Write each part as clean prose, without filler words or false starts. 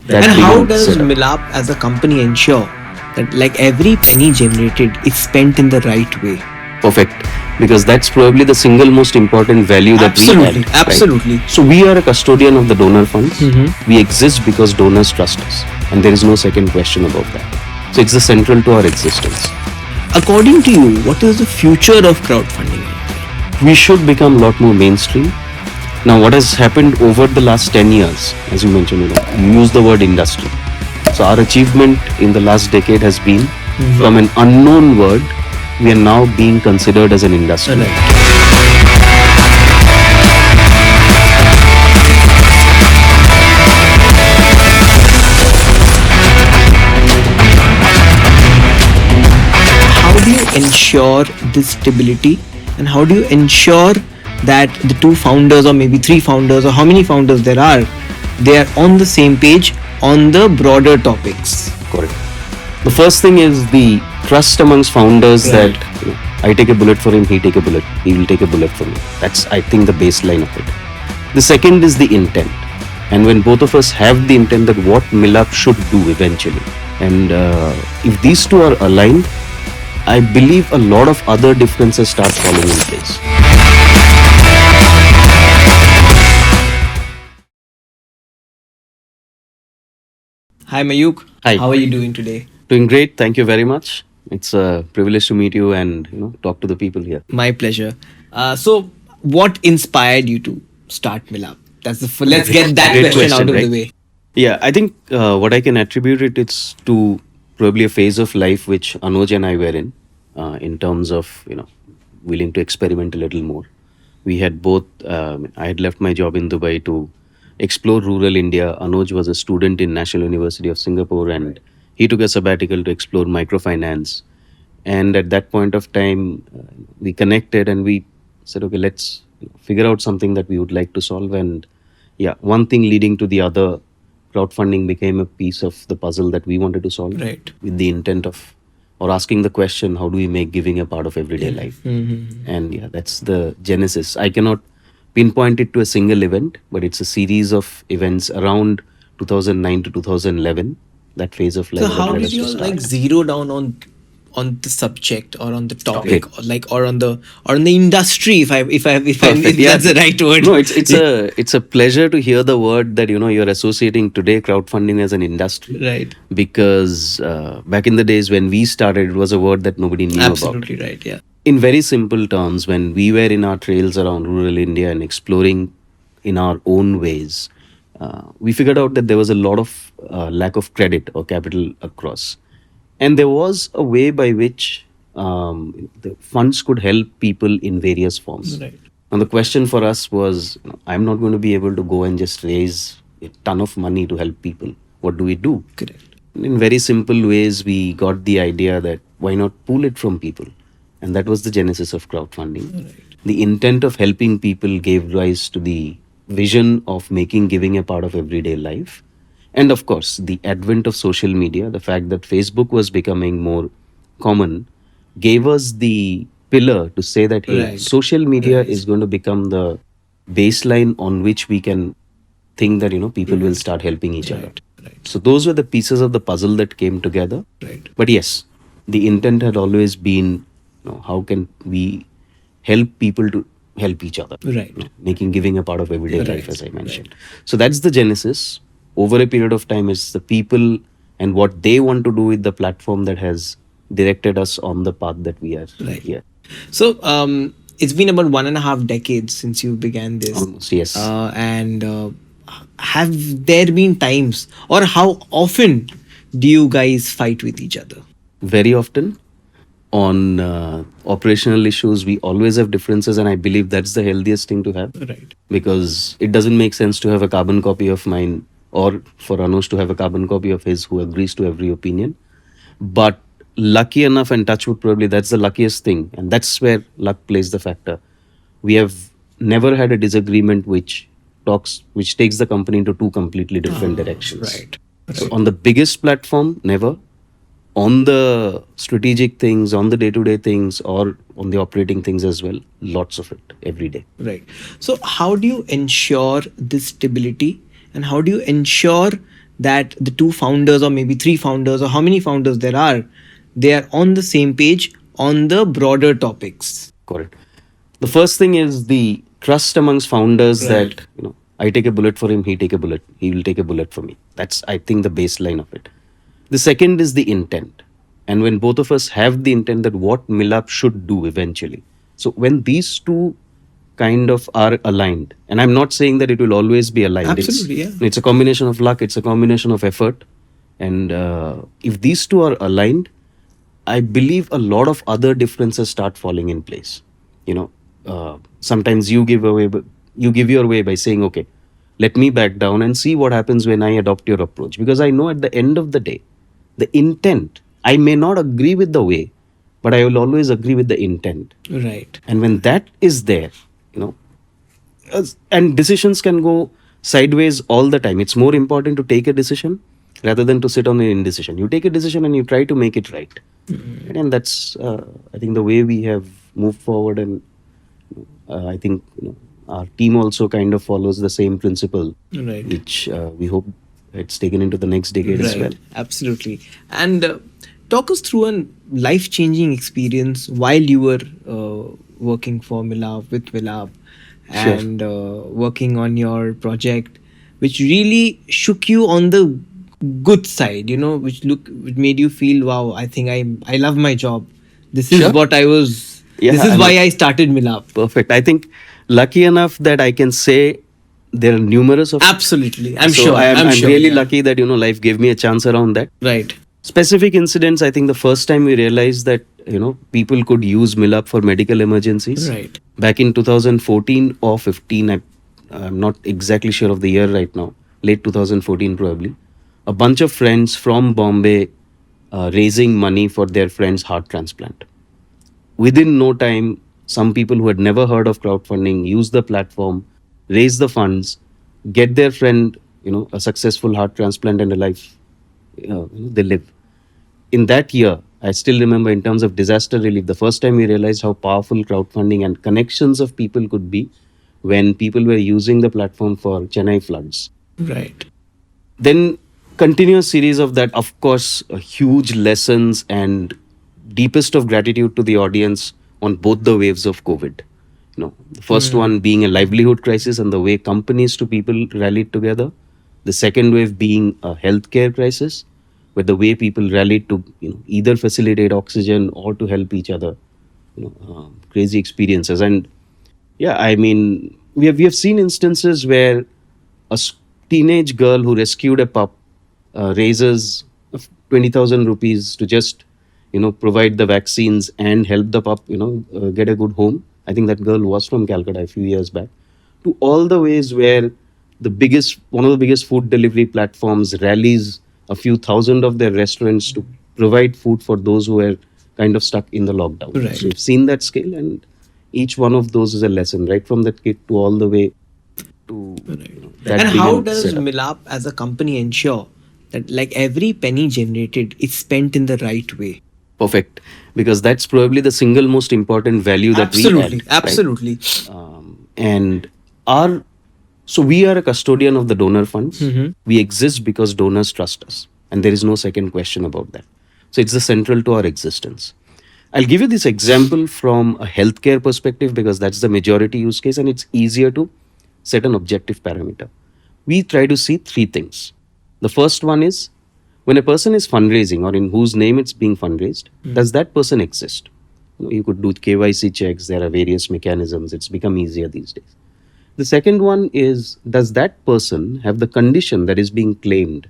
That And being how does set up. Milaap as a company ensure that like every penny generated is spent in the right way? Perfect. Because that's probably the single most important value that we Absolutely, add. right? absolutely. So we are a custodian of the donor funds. Mm-hmm. We exist because donors trust us. And there is no second question about that. So it's the central to our existence. According to you, what is the future of crowdfunding? We should become a lot more mainstream. Now, what has happened over the last 10 years, as you mentioned, you use the word industry. So our achievement in the last decade has been from an unknown word, we are now being considered as an industry. Right. How do you ensure this stability, and how do you ensure that the two founders or maybe three founders or how many founders there are, they are on the same page on the broader topics? Correct. The first thing is the trust amongst founders Right. that I take a bullet for him, he take a bullet, he will take a bullet for me. That's, I think, the baseline of it. The second is the intent. And when both of us have the intent that what Milaap should do eventually, and if these two are aligned, I believe a lot of other differences start falling in place. Hi Mayukh. Hi. How are you doing today? Doing great. Thank you very much. It's a privilege to meet you and talk to the people here. My pleasure. So, what inspired you to start Milaap? That's the let's get that Great question out of right? the way. Yeah, I think what I can attribute it's to probably a phase of life which Anuj and I were in terms of willing to experiment a little more. We had both. I had left my job in Dubai to explore rural India. Anuj was a student in National University of Singapore, and he took a sabbatical to explore microfinance. And at that point of time, we connected and we said, okay, let's figure out something that we would like to solve. And yeah, one thing leading to the other, crowdfunding became a piece of the puzzle that we wanted to solve. Right. With the intent of, or asking the question, how do we make giving a part of everyday life? And yeah, that's the genesis. I cannot pinpoint it to a single event, but it's a series of events around 2009 to 2011, that phase of life. So, that how led did us to you start. like zero down on the subject or on the topic or on the industry? If Perfect. Yeah. that's the right word. No, it's a pleasure to hear the word that you're associating today crowdfunding as an industry. Right. Because back in the days when we started, it was a word that nobody knew Absolutely about. right. Yeah. In very simple terms, when we were in our trails around rural India and exploring in our own ways, we figured out that there was a lot of lack of credit or capital across. And there was a way by which the funds could help people in various forms. Right. And the question for us was, I'm not going to be able to go and just raise a ton of money to help people. What do we do? Correct. In very simple ways, we got the idea that why not pool it from people? And that was the genesis of crowdfunding. Right. The intent of helping people gave rise to the vision of making giving a part of everyday life. And of course, the advent of social media, the fact that Facebook was becoming more common, gave us the pillar to say that, hey, Right. social media is going to become the baseline on which we can think that, people will start helping each other. Right. So those were the pieces of the puzzle that came together. Right. But yes, the intent had always been, how can we help people to help each other? Right. Making giving a part of everyday Right. life, as I mentioned. So that's the genesis. Over a period of time, it's the people and what they want to do with the platform that has directed us on the path that we are here. So, it's been about 1.5 decades since you began this. Almost, yes. And have there been times, or how often do you guys fight with each other? Very often. On operational issues, we always have differences, and I believe that's the healthiest thing to have. Right. Because it doesn't make sense to have a carbon copy of mine or for Anush to have a carbon copy of his who agrees to every opinion. But lucky enough, and touchwood, probably that's the luckiest thing, and that's where luck plays the factor. We have never had a disagreement which takes the company into two completely different directions. Right. So on the biggest platform, never. On the strategic things, on the day-to-day things, or on the operating things as well, lots of it every day. Right. So, how do you ensure this stability, and how do you ensure that the two founders or maybe three founders or how many founders there are, they are on the same page on the broader topics? Correct. The first thing is the trust amongst founders that, I take a bullet for him, he will take a bullet for me. That's, I think, the baseline of it. The second is the intent. And when both of us have the intent that what Milaap should do eventually. So when these two kind of are aligned, and I'm not saying that it will always be aligned. Absolutely, It's a combination of luck, it's a combination of effort. And if these two are aligned, I believe a lot of other differences start falling in place. Sometimes you give your way by saying, okay, let me back down and see what happens when I adopt your approach. Because I know at the end of the day, the intent, I may not agree with the way, but I will always agree with the intent. Right. And when that is there, and decisions can go sideways all the time. It's more important to take a decision rather than to sit on an indecision. You take a decision and you try to make it right. And that's, I think, the way we have moved forward. And I think our team also kind of follows the same principle, Right. which we hope it's taken into the next decade as well. Absolutely. And talk us through a life-changing experience while you were working for Milaap, with Milaap, Sure. and working on your project, which really shook you on the good side, which made you feel, wow, I think I love my job. This is Sure. what I was. Yeah, this is I'm why I started Milaap. Perfect. I think lucky enough that I can say there are numerous of. Absolutely. I'm So sure. I'm sure. really lucky that life gave me a chance around that. Right. Specific incidents. I think the first time we realized that people could use Milaap for medical emergencies. Right. Back in 2014 or 15, I'm not exactly sure of the year right now. Late 2014 probably. A bunch of friends from Bombay raising money for their friend's heart transplant. Within no time, some people who had never heard of crowdfunding use the platform, raise the funds, get their friend, a successful heart transplant and a life, they live. In that year, I still remember, in terms of disaster relief, the first time we realized how powerful crowdfunding and connections of people could be when people were using the platform for Chennai floods. Right. Then continuous series of that, of course, huge lessons and deepest of gratitude to the audience on both the waves of COVID. The first one being a livelihood crisis and the way companies to people rallied together. The second wave being a healthcare crisis, where the way people rallied to either facilitate oxygen or to help each other. Crazy experiences. And yeah, I mean, we have seen instances where a teenage girl who rescued a pup raises 20,000 rupees to just provide the vaccines and help the pup get a good home. I think that girl was from Calcutta a few years back. To all the ways where one of the biggest food delivery platforms rallies a few thousand of their restaurants to provide food for those who were kind of stuck in the lockdown. Right. So we've seen that scale, and each one of those is a lesson, right from that kid to all the way to that. And big how does setup. Milaap as a company ensure that like every penny generated is spent in the right way? Perfect, because that's probably the single most important value that we add. Absolutely. And so we are a custodian of the donor funds. We exist because donors trust us, and there is no second question about that. So it's the central to our existence. I'll give you this example from a healthcare perspective because that's the majority use case, and it's easier to set an objective parameter. We try to see three things. The first one is, when a person is fundraising or in whose name it's being fundraised, does that person exist? You could do KYC checks. There are various mechanisms. It's become easier these days. The second one is, does that person have the condition that is being claimed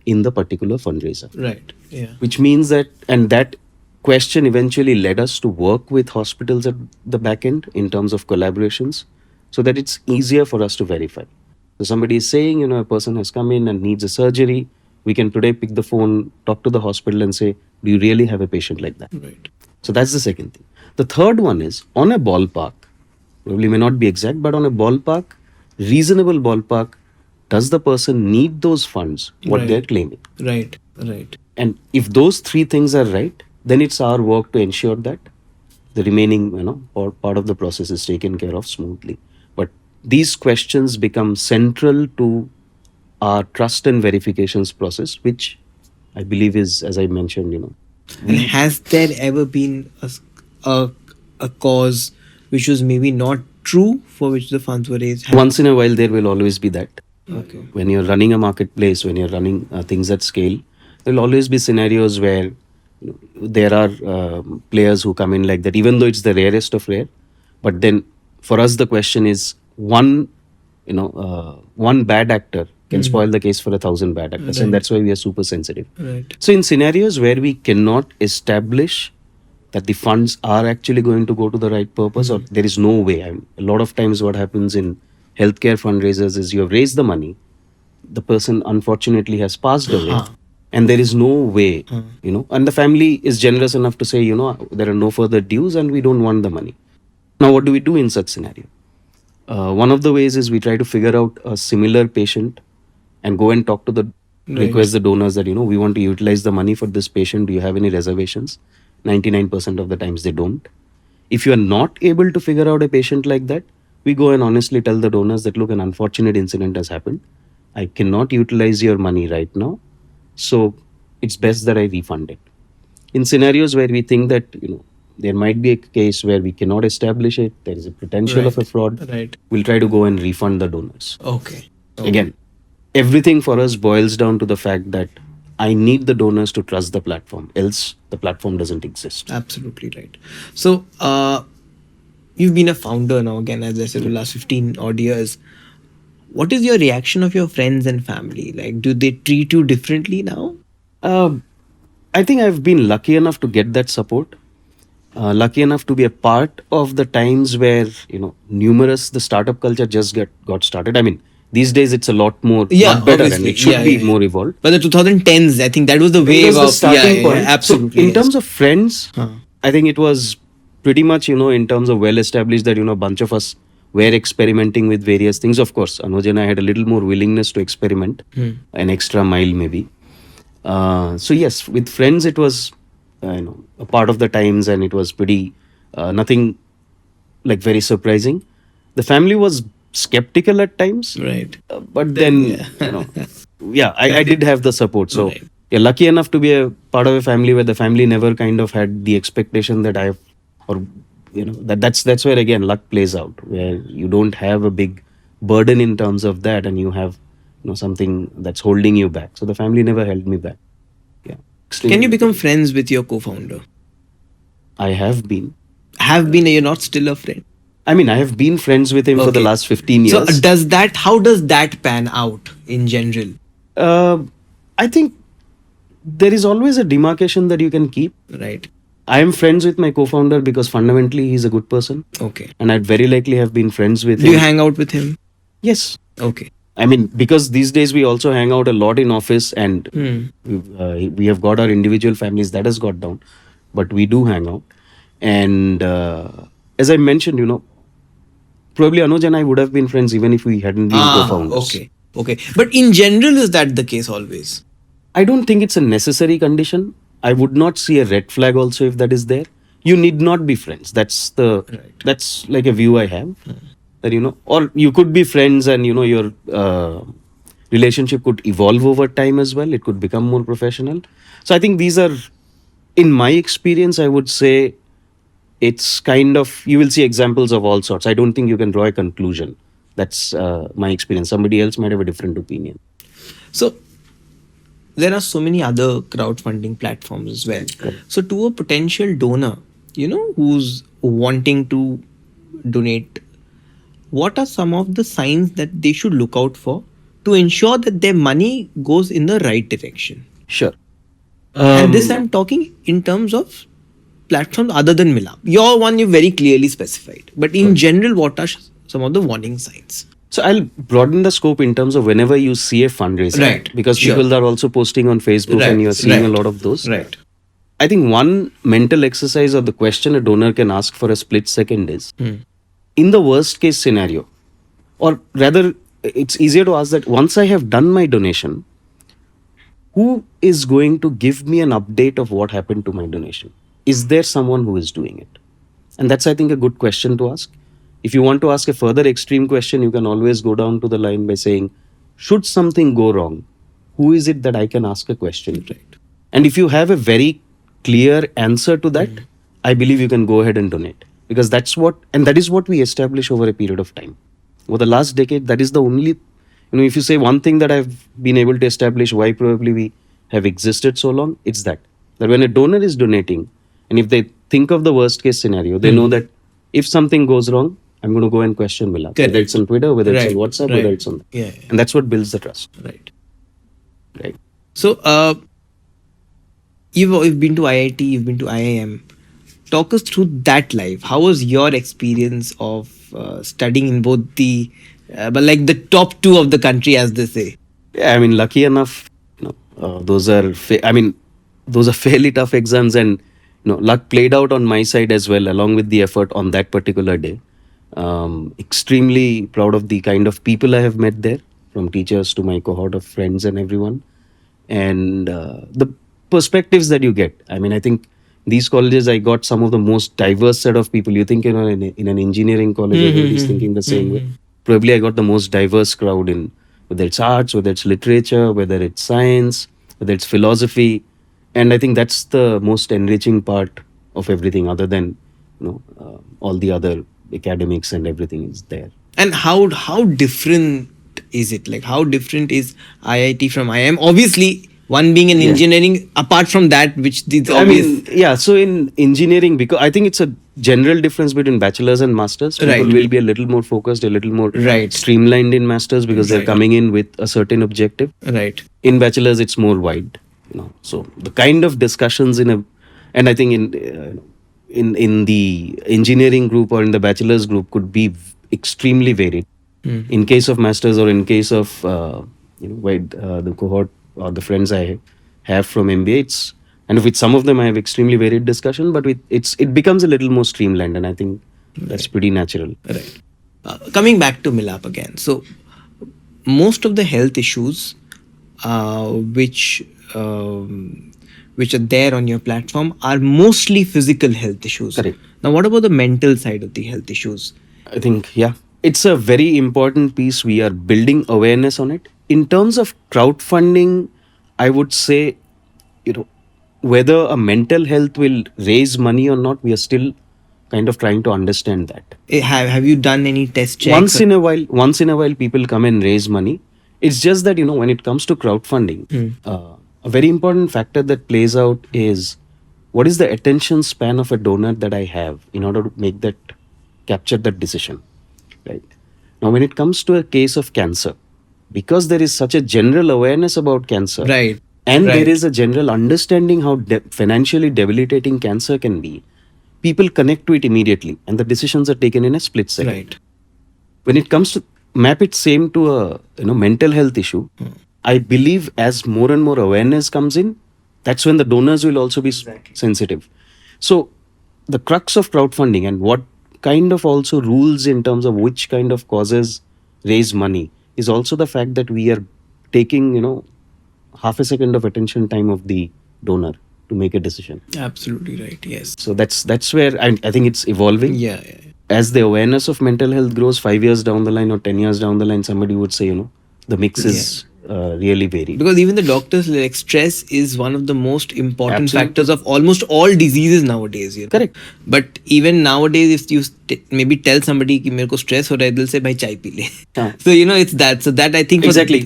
in the particular fundraiser? Right. Yeah. Which means that, and that question eventually led us to work with hospitals at the back end in terms of collaborations so that it's easier for us to verify. So somebody is saying, a person has come in and needs a surgery. We can today pick the phone, talk to the hospital and say, do you really have a patient like that? Right. So that's the second thing. The third one is, on a ballpark, probably may not be exact, but on a ballpark, reasonable ballpark, does the person need those funds, what Right. they're claiming? Right. Right. And if those three things are right, then it's our work to ensure that the remaining, or part of the process is taken care of smoothly. But these questions become central to our trust and verifications process, which I believe is, as I mentioned, And has there ever been a cause which was maybe not true for which the funds were raised? once in a while there will always be that. Okay. When you're running a marketplace, when you're running things at scale, there will always be scenarios where there are players who come in like that, even though it's the rarest of rare. But then for us, the question is one bad actor can spoil the case for 1,000 bad actors, and that's why we are super sensitive. Right. So in scenarios where we cannot establish that the funds are actually going to go to the right purpose, or there is no way. A lot of times what happens in healthcare fundraisers is you have raised the money, the person unfortunately has passed away, and there is no way, and the family is generous enough to say, there are no further dues and we don't want the money. Now, what do we do in such scenario? One of the ways is we try to figure out a similar patient and go and talk to the request the donors that we want to utilize the money for this patient. Do you have any reservations? 99% of the times they don't. If you are not able to figure out a patient like that, we go and honestly tell the donors that, look, an unfortunate incident has happened. I cannot utilize your money right now, so it's best that I refund it. In scenarios where we think that there might be a case where we cannot establish it, there is a potential of a fraud, Right. we'll try to go and refund the donors. Okay. Again, everything for us boils down to the fact that I need the donors to trust the platform, else the platform doesn't exist. Absolutely right. So, you've been a founder now, again, as I said, for the last 15 odd years. What is your reaction of your friends and family? Like, do they treat you differently now? I think I've been lucky enough to get that support. Lucky enough to be a part of the times where the startup culture just got started. I mean, these days it's a lot more lot better, and it should be more evolved. But the 2010s, I think that was the It wave was the of starting point. absolutely. So in terms of friends, I think it was pretty much in terms of well established that a bunch of us were experimenting with various things. Of course, Anuj and I had a little more willingness to experiment, an extra mile maybe. So yes, with friends it was a part of the times, and it was pretty nothing like very surprising. The family was skeptical at times, Right. but then I did have the support. So yeah, lucky enough to be a part of a family where the family never kind of had the expectation that I've, or that's where again luck plays out, where you don't have a big burden in terms of that, and you have something that's holding you back. So the family never held me back. Yeah. Can you become friends with your co-founder? I have been. You're not still a friend? I mean, I have been friends with him for the last 15 years. So how does that pan out in general? I think there is always a demarcation that you can keep. Right. I am friends with my co-founder because fundamentally he's a good person. Okay. And I'd very likely have been friends with him. Do you hang out with him? Yes. Okay. I mean, because these days we also hang out a lot in office, and we have got our individual families, that has got down, but we do hang out. And as I mentioned, probably Anuj and I would have been friends even if we hadn't been co-founders. Okay. But in general, is that the case always? I don't think it's a necessary condition. I would not see a red flag also if that is there. You need not be friends. That's like a view I have. That or you could be friends, and your relationship could evolve over time as well. It could become more professional. So I think these are, in my experience, I would say it's kind of, you will see examples of all sorts. I don't think you can draw a conclusion. That's my experience. Somebody else might have a different opinion. So there are so many other crowdfunding platforms as well. So to a potential donor, who's wanting to donate, what are some of the signs that they should look out for to ensure that their money goes in the right direction? Sure. And this I'm talking in terms of platforms other than Milaap. Your one you very clearly specified. But in general, what are some of the warning signs? So I'll broaden the scope in terms of whenever you see a fundraiser. Right. Because people are also posting on Facebook, and you're seeing a lot of those. Right. I think one mental exercise or the question a donor can ask for a split second is, in the worst case scenario, or rather it's easier to ask that once I have done my donation, who is going to give me an update of what happened to my donation? Is there someone who is doing it? And that's, I think, a good question to ask. If you want to ask a further extreme question, you can always go down to the line by saying, should something go wrong, who is it that I can ask a question? Right. And if you have a very clear answer to that, I believe you can go ahead and donate, because that is what we establish over a period of time. Over the last decade, that is the only, if you say one thing that I've been able to establish why probably we have existed so long, it's that when a donor is donating, and if they think of the worst case scenario, they know that if something goes wrong, I'm going to go and question Milaap, whether it's on Twitter, whether it's on WhatsApp, whether it's on, and that's what builds the trust. Right. So, you've been to IIT, you've been to IIM. Talk us through that life. How was your experience of studying in both but like the top two of the country, as they say? Yeah, I mean, lucky enough, those are fairly tough exams, and luck played out on my side as well, along with the effort on that particular day. Extremely proud of the kind of people I have met there, from teachers to my cohort of friends and everyone, and the perspectives that you get. I mean, I think these colleges, I got some of the most diverse set of people. You think, in an engineering college, everybody's thinking the same way. Probably I got the most diverse crowd in, whether it's arts, whether it's literature, whether it's science, whether it's philosophy. And I think that's the most enriching part of everything, other than all the other academics and everything is there. And how different is it? Like, how different is IIT from IIM? Obviously, one being an engineering, apart from that, which the obvious. So in engineering, because I think it's a general difference between bachelor's and master's. People will be a little more focused, a little more streamlined in master's, because they're coming in with a certain objective. Right. In bachelor's, it's more wide. So the kind of discussions and I think in the engineering group or in the bachelor's group could be extremely varied. In case of masters, or in case of the cohort or the friends I have from MBA, and with some of them I have extremely varied discussion, but it becomes a little more streamlined, and I think that's pretty natural. Right. Coming back to Milaap again, so most of the health issues which are there on your platform are mostly physical health issues. Correct. Now, what about the mental side of the health issues? I think, it's a very important piece. We are building awareness on it. In terms of crowdfunding, I would say, whether a mental health will raise money or not, we are still kind of trying to understand that. Have you done any test checks? Once in a while, people come and raise money. It's just that, when it comes to crowdfunding, a very important factor that plays out is, what is the attention span of a donor that I have in order to capture that decision, right? Now, when it comes to a case of cancer, because there is such a general awareness about cancer, and there is a general understanding how financially debilitating cancer can be, people connect to it immediately, and the decisions are taken in a split second. Right. When it comes to map it same to a mental health issue, I believe as more and more awareness comes in, that's when the donors will also be sensitive. So the crux of crowdfunding, and what kind of also rules in terms of which kind of causes raise money, is also the fact that we are taking half a second of attention time of the donor to make a decision. Absolutely right. Yes. So that's where I think it's evolving. Yeah. As the awareness of mental health grows, 5 years down the line or 10 years down the line, somebody would say, the mix is really varied. Because even the doctors, like, stress is one of the most important factors of almost all diseases nowadays. Correct. But even nowadays, if you maybe tell somebody कि मेरे को stress हो रहा है, they'll say भाई चाय P ले. So it's that. So that I think exactly.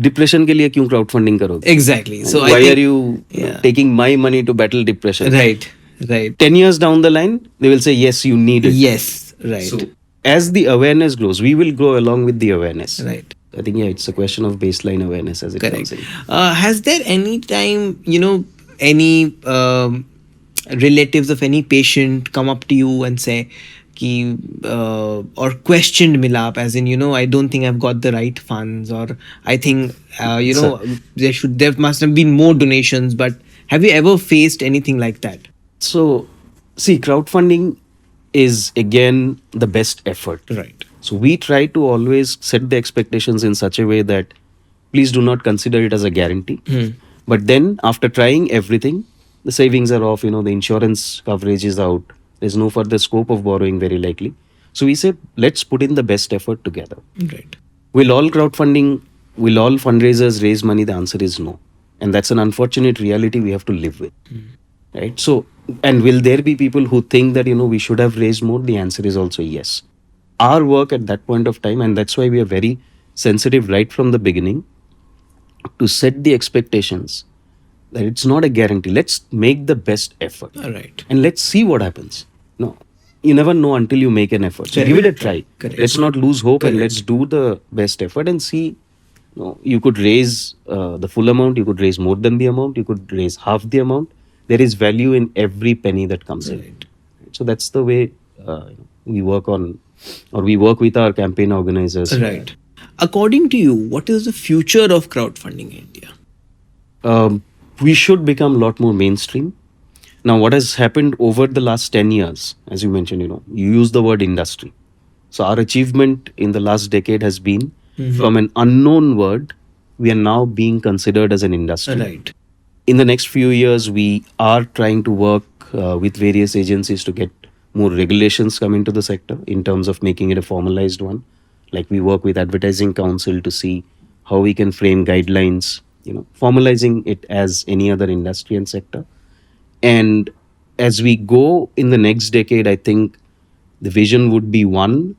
Depression के लिए क्यों crowdfunding करोगे? Exactly. So why are you taking my money to battle depression? Right. 10 years down the line, they will say yes, you need it. Yes. Right. So as the awareness grows, we will grow along with the awareness. Right. I think it's a question of baseline awareness as it comes in. Has there any time any relatives of any patient come up to you and say or questioned Milaap, as in I don't think I've got the right funds, or I think there must have been more donations, but have you ever faced anything like that? So see, crowdfunding is again the best effort. Right. So we try to always set the expectations in such a way that please do not consider it as a guarantee. But then after trying everything, the savings are off, the insurance coverage is out. There's no further scope of borrowing very likely. So we say, let's put in the best effort together. Right. Will all crowdfunding will all fundraisers raise money? The answer is no. And that's an unfortunate reality we have to live with. Right? So, and will there be people who think that, we should have raised more? The answer is also yes. Our work at that point of time, and that's why we are very sensitive right from the beginning to set the expectations that it's not a guarantee. Let's make the best effort. All right. And let's see what happens. No, you never know until you make an effort. So Correct. give it a try. Correct. Let's not lose hope, and Correct. let's do the best effort and see. You could raise the full amount, you could raise more than the amount, you could raise half the amount. There is value in every penny that comes in. Right. So that's the way we work on, or we work with our campaign organizers. Right. According to you, what is the future of crowdfunding in India? We should become a lot more mainstream. Now, what has happened over the last 10 years, as you mentioned, you use the word industry. So our achievement in the last decade has been from an unknown word, we are now being considered as an industry. Right. In the next few years, we are trying to work with various agencies to get more regulations come into the sector in terms of making it a formalized one. Like we work with Advertising Council to see how we can frame guidelines, formalizing it as any other industry and sector. And as we go in the next decade, I think the vision would be one,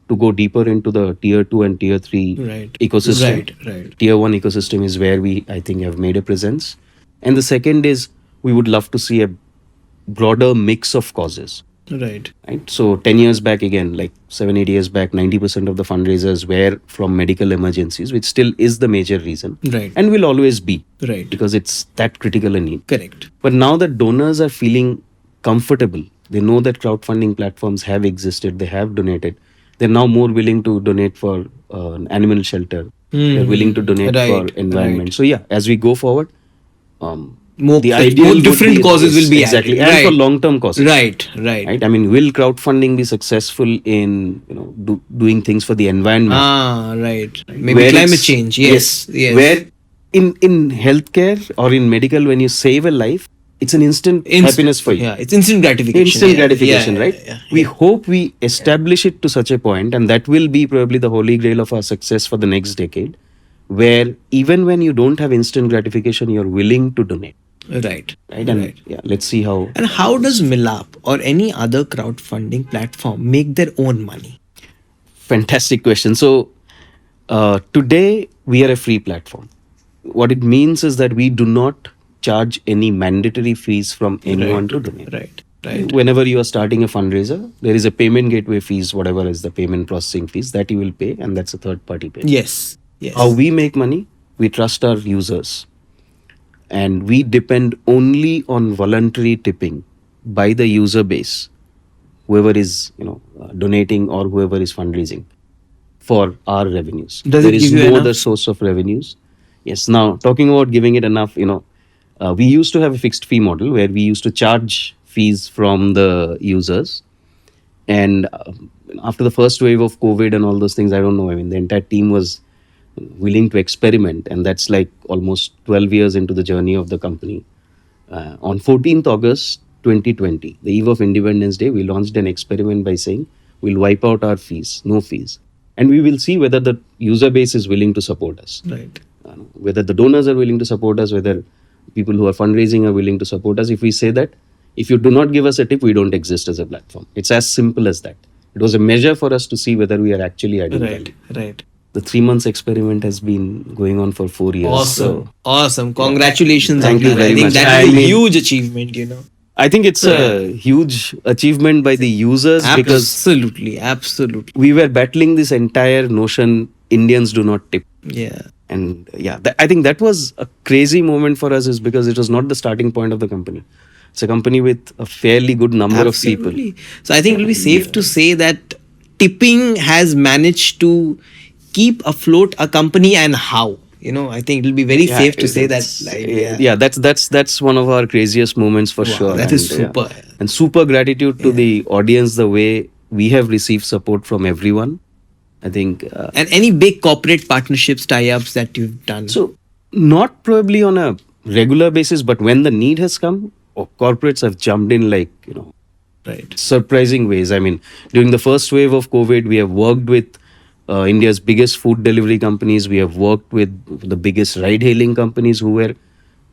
to go deeper into the tier 2 and tier 3 Right. ecosystem. Right. Tier 1 ecosystem is where we, I think, have made a presence. And the second is we would love to see a broader mix of causes. Right. Right. So 10 years back, again, like 7-8 years back, 90% of the fundraisers were from medical emergencies, which still is the major reason. Right. And will always be. Right. Because it's that critical a need. Correct. But now that donors are feeling comfortable, they know that crowdfunding platforms have existed, they have donated. They're now more willing to donate for an animal shelter. They're willing to donate Right, for environment. right. So yeah, as we go forward, More, the more ideal would different be- causes will be exactly, added. and for Right. long-term causes. Right. Right. I mean, will crowdfunding be successful in doing things for the environment? Right. Maybe Where climate it's- change. Yes. Where in healthcare or in medical, when you save a life, it's an instant happiness for you. Yeah, it's instant gratification. Instant Yeah, gratification, yeah, right? yeah, We hope we establish it to such a point, and that will be probably the holy grail of our success for the next decade, where even when you don't have instant gratification, you're willing to donate. Right. Right. And yeah, let's see how. And how does Milaap or any other crowdfunding platform make their own money? Fantastic question. So today we are a free platform. What it means is that we do not charge any mandatory fees from anyone to donate. Right. Whenever you are starting a fundraiser, there is a payment gateway fees, whatever is the payment processing fees that you will pay, and that's a third party payment. Yes. How we make money, we trust our users, and we depend only on voluntary tipping by the user base, whoever is donating or whoever is fundraising, for our revenues. Does There it is give you no enough? other source of revenues. Yes. Now, talking about giving it enough, we used to have a fixed fee model where we used to charge fees from the users. And after the first wave of COVID and all those things, I don't know. I mean, the entire team was willing to experiment, and that's like almost 12 years into the journey of the company. On 14th August 2020, the eve of Independence Day, we launched an experiment by saying we'll wipe out our fees, no fees, and we will see whether the user base is willing to support us. Right. Whether the donors are willing to support us, whether people who are fundraising are willing to support us. If we say that, if you do not give us a tip, we don't exist as a platform. It's as simple as that. It was a measure for us to see whether we are actually adding value. Right. The 3 months experiment has been going on for 4 years. So Awesome. Congratulations. Thank on you that. very I think much. that's I a mean- huge achievement. I think it's a huge achievement by the users, because Absolutely. we were battling this entire notion Indians do not tip. Yeah. And yeah, I think that was a crazy moment for us, is because it was not the starting point of the company. It's a company with a fairly good number of people. Absolutely. So I think it will be safe to say that tipping has managed to keep afloat a company, and how. I think it will be very safe to say that. That's one of our craziest moments for sure. That is super. And super gratitude to the audience, the way we have received support from everyone. I think. And any big corporate partnerships, tie-ups that you've done? So, not probably on a regular basis, but when the need has come, corporates have jumped in like, Right. surprising ways. I mean, during the first wave of COVID, we have worked with India's biggest food delivery companies. We have worked with the biggest ride-hailing companies who were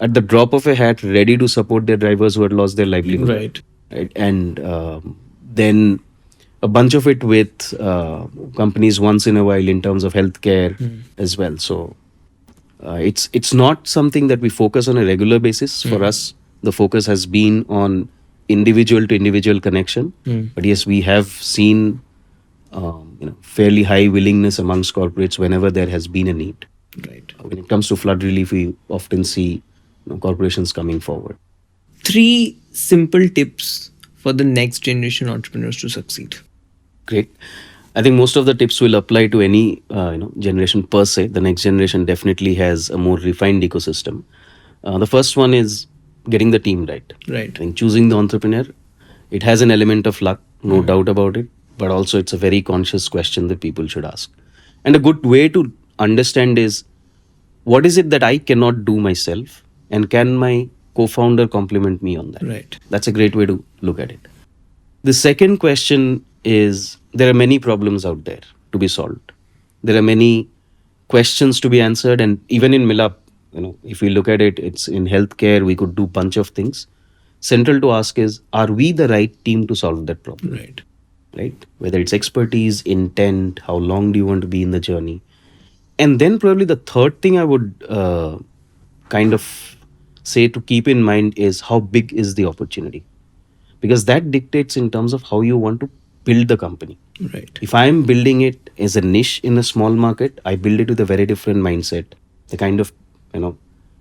at the drop of a hat ready to support their drivers who had lost their livelihood. Right. And then a bunch of it with companies once in a while in terms of healthcare as well. So it's not something that we focus on a regular basis. For us, the focus has been on individual to individual connection. But yes, we have seen fairly high willingness amongst corporates whenever there has been a need. Right. When it comes to flood relief, we often see corporations coming forward. 3 simple tips for the next generation entrepreneurs to succeed. Great. I think most of the tips will apply to any generation per se. The next generation definitely has a more refined ecosystem. The first one is getting the team right. Right. I think choosing the entrepreneur, it has an element of luck, no doubt about it. But also it's a very conscious question that people should ask. And a good way to understand is, what is it that I cannot do myself, and can my co-founder complement me on that? Right. That's a great way to look at it. The second question is, there are many problems out there to be solved. There are many questions to be answered, and even in Milaap, if we look at it, it's in healthcare, we could do bunch of things. Central to ask is, are we the right team to solve that problem? Right? Whether it's expertise, intent, how long do you want to be in the journey? And then probably the third thing I would kind of say to keep in mind is, how big is the opportunity? Because that dictates in terms of how you want to build the company. Right. If I'm building it as a niche in a small market, I build it with a very different mindset, the kind of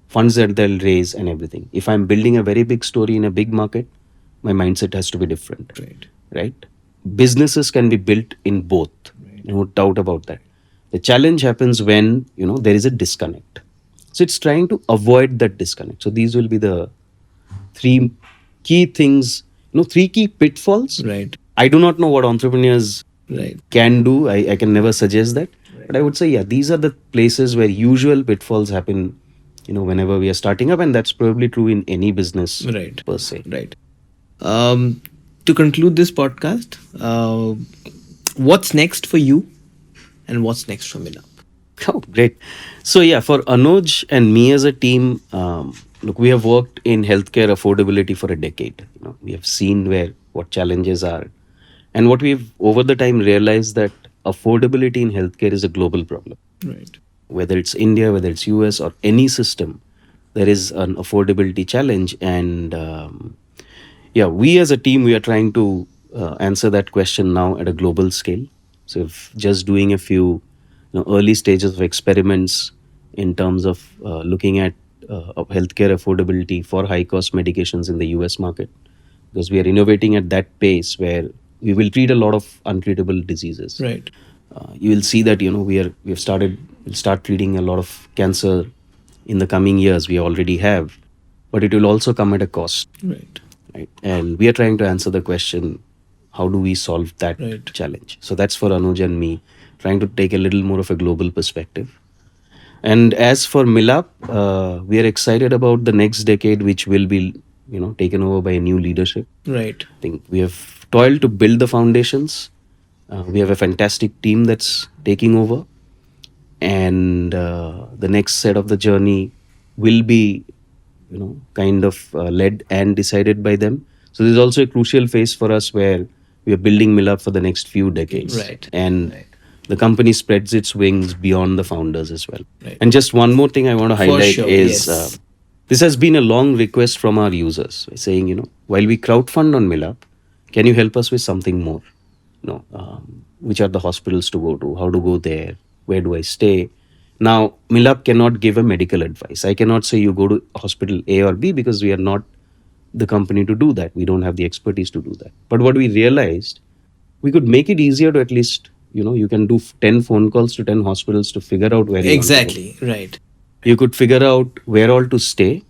funds that they'll raise and everything. If I'm building a very big story in a big market, my mindset has to be different. Right? Businesses can be built in both. No doubt about that. The challenge happens when there is a disconnect. So it's trying to avoid that disconnect. So these will be the 3 key things, 3 key pitfalls. Right. I do not know what entrepreneurs can do. I can never suggest that. But I would say, yeah, these are the places where usual pitfalls happen, whenever we are starting up, and that's probably true in any business per se. Right. To conclude this podcast, what's next for you, and what's next for Milaap? Oh, great. So yeah, for Anuj and me as a team, look, we have worked in healthcare affordability for a decade. We have seen what challenges are, and what we've over the time realized that affordability in healthcare is a global problem. Right. Whether it's India, whether it's US or any system, there is an affordability challenge. And we as a team, we are trying to answer that question now at a global scale. So if just doing a few early stages of experiments in terms of looking at healthcare affordability for high cost medications in the US market, because we are innovating at that pace where we will treat a lot of untreatable diseases. Right. You will see that we'll start treating a lot of cancer in the coming years. We already have, but it will also come at a cost. Right. And we are trying to answer the question, how do we solve that challenge? So that's for Anuj and me, trying to take a little more of a global perspective. And as for Milaap, we are excited about the next decade, which will be taken over by a new leadership. Right. I think we have toiled to build the foundations. We have a fantastic team that's taking over, and the next set of the journey will be kind of led and decided by them. So this is also a crucial phase for us where we are building Milaap for the next few decades. Right. And the company spreads its wings beyond the founders as well. Right. And just one more thing I want to highlight is this has been a long request from our users saying, while we crowdfund on Milaap, can you help us with something more? Which are the hospitals to go to, how to go there, where do I stay? Now, Milaap cannot give a medical advice. I cannot say you go to hospital A or B because we are not the company to do that. We don't have the expertise to do that. But what we realized, we could make it easier to at least, you can do 10 phone calls to 10 hospitals to figure out where you want to go. Right. You could figure out where all to stay.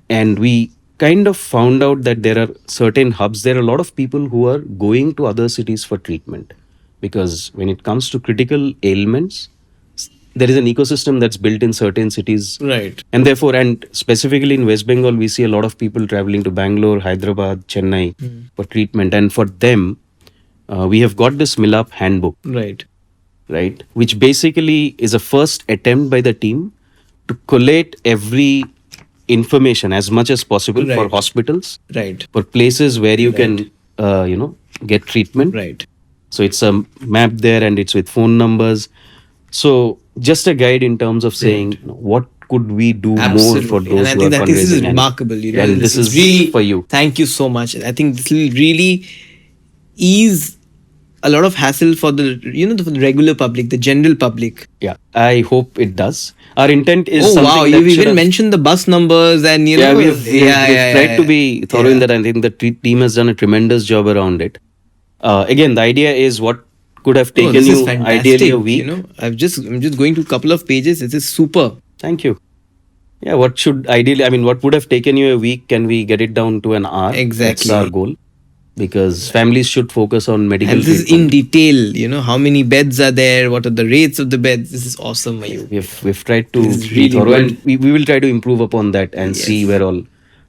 And we kind of found out that there are certain hubs. There are a lot of people who are going to other cities for treatment, because when it comes to critical ailments, there is an ecosystem that's built in certain cities. Right. And therefore, and specifically in West Bengal, we see a lot of people traveling to Bangalore, Hyderabad, Chennai for treatment. And for them, we have got this Milaap handbook. Right. right? Which basically is a first attempt by the team to collate every information as much as possible for Right. hospitals, Right. for places where you Right. can, get treatment. Right. So it's a map there and it's with phone numbers. So just a guide in terms of saying what could we do more for Absolutely. And those I who think are that this is fundraising. remarkable. And this is really for you. Thank you so much. I think this will really ease a lot of hassle for the for the regular public, the general public. Yeah, I hope it does. Our intent is Oh something wow, that you've should even have- mentioned the bus numbers and Yeah, we've tried to be thorough in yeah. that. I think the team has done a tremendous job around it. Again, the idea is what could have Oh, taken this is you fantastic. ideally a week. I'm just going to a couple of pages. This is super. Thank you. Yeah, what should ideally, I mean, what would have taken you a week, can we get it down to an hour? That's Exactly. our goal. Because families should focus on medical And this is in treatment. detail, how many beds are there, what are the rates of the beds. This is awesome, Mayukh. We've tried to This is be really thorough, good. and we will try to improve upon that and see Yes. where all.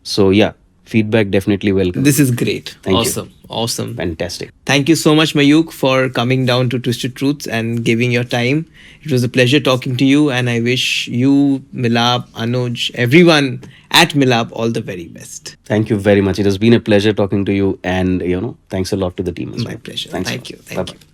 So yeah, feedback definitely welcome. This is great. Thank you. Awesome. Awesome. Fantastic. Thank you so much, Mayukh, for coming down to Twisted Truths and giving your time. It was a pleasure talking to you, and I wish you, Milaap, Anuj, everyone at Milaap all the very best. Thank you very much. It has been a pleasure talking to you, and thanks a lot to the team as My well. pleasure. Thanks a Thank lot. you. Thank Bye-bye. you.